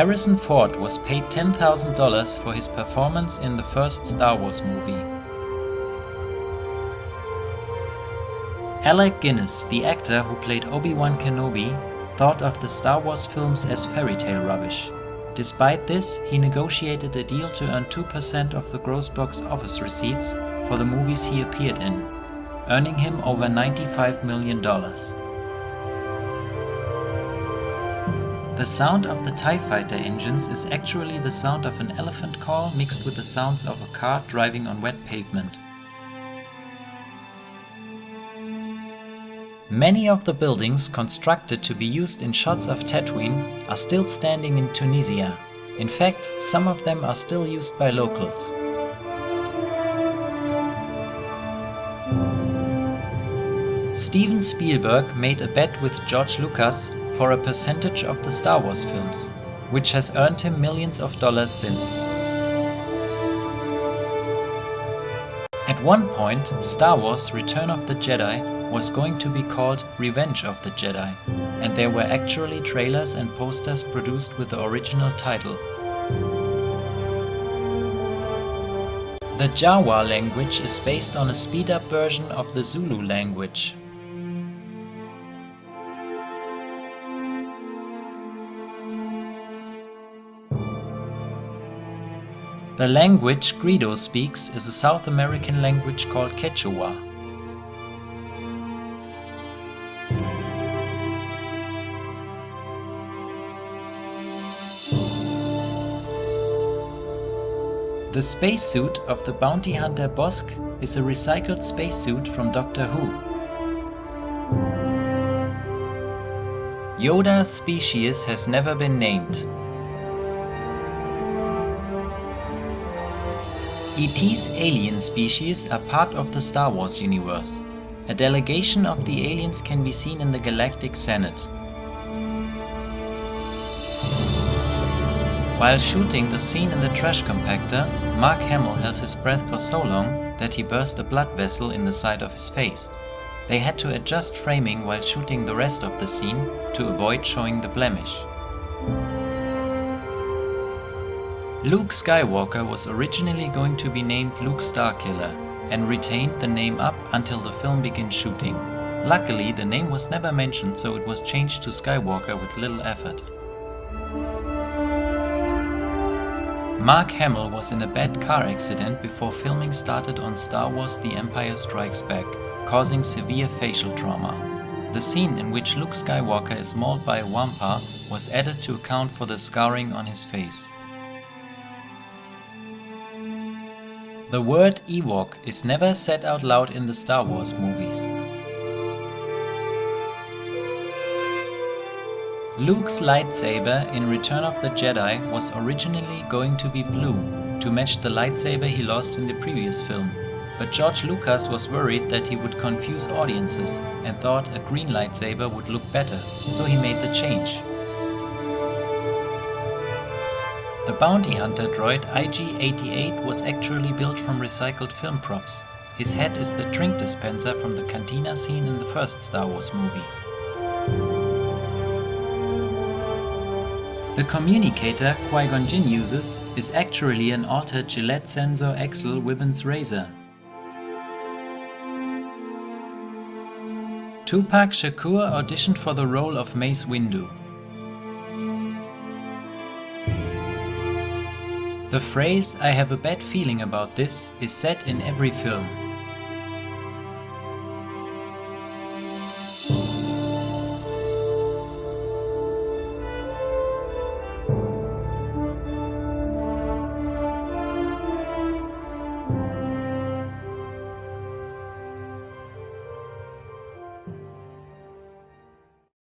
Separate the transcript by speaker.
Speaker 1: Harrison Ford was paid $10,000 for his performance in the first Star Wars movie. Alec Guinness, the actor who played Obi-Wan Kenobi, thought of the Star Wars films as fairy tale rubbish. Despite this, he negotiated a deal to earn 2% of the gross box office receipts for the movies he appeared in, earning him over $95 million. The sound of the TIE Fighter engines is actually the sound of an elephant call mixed with the sounds of a car driving on wet pavement. Many of the buildings constructed to be used in shots of Tatooine are still standing in Tunisia. In fact, some of them are still used by locals. Steven Spielberg made a bet with George Lucas for a percentage of the Star Wars films, which has earned him millions of dollars since. At one point, Star Wars: Return of the Jedi was going to be called Revenge of the Jedi, and there were actually trailers and posters produced with the original title. The Jawa language is based on a speed-up version of the Zulu language. The language Greedo speaks is a South American language called Quechua. The spacesuit of the bounty hunter Bossk is a recycled spacesuit from Doctor Who. Yoda's species has never been named. E.T.'s alien species are part of the Star Wars universe. A delegation of the aliens can be seen in the Galactic Senate. While shooting the scene in the trash compactor, Mark Hamill held his breath for so long that he burst a blood vessel in the side of his face. They had to adjust framing while shooting the rest of the scene to avoid showing the blemish. Luke Skywalker was originally going to be named Luke Starkiller and retained the name up until the film began shooting. Luckily, the name was never mentioned, so it was changed to Skywalker with little effort. Mark Hamill was in a bad car accident before filming started on Star Wars: The Empire Strikes Back, causing severe facial trauma. The scene in which Luke Skywalker is mauled by a Wampa was added to account for the scarring on his face. The word Ewok is never said out loud in the Star Wars movies. Luke's lightsaber in Return of the Jedi was originally going to be blue, to match the lightsaber he lost in the previous film. But George Lucas was worried that he would confuse audiences and thought a green lightsaber would look better, so he made the change. The bounty hunter droid IG-88 was actually built from recycled film props. His head is the drink dispenser from the cantina scene in the first Star Wars movie. The communicator Qui-Gon Jinn uses is actually an altered Gillette Sensor Axle women's razor. Tupac Shakur auditioned for the role of Mace Windu. The phrase "I have a bad feeling about this" is said in every film.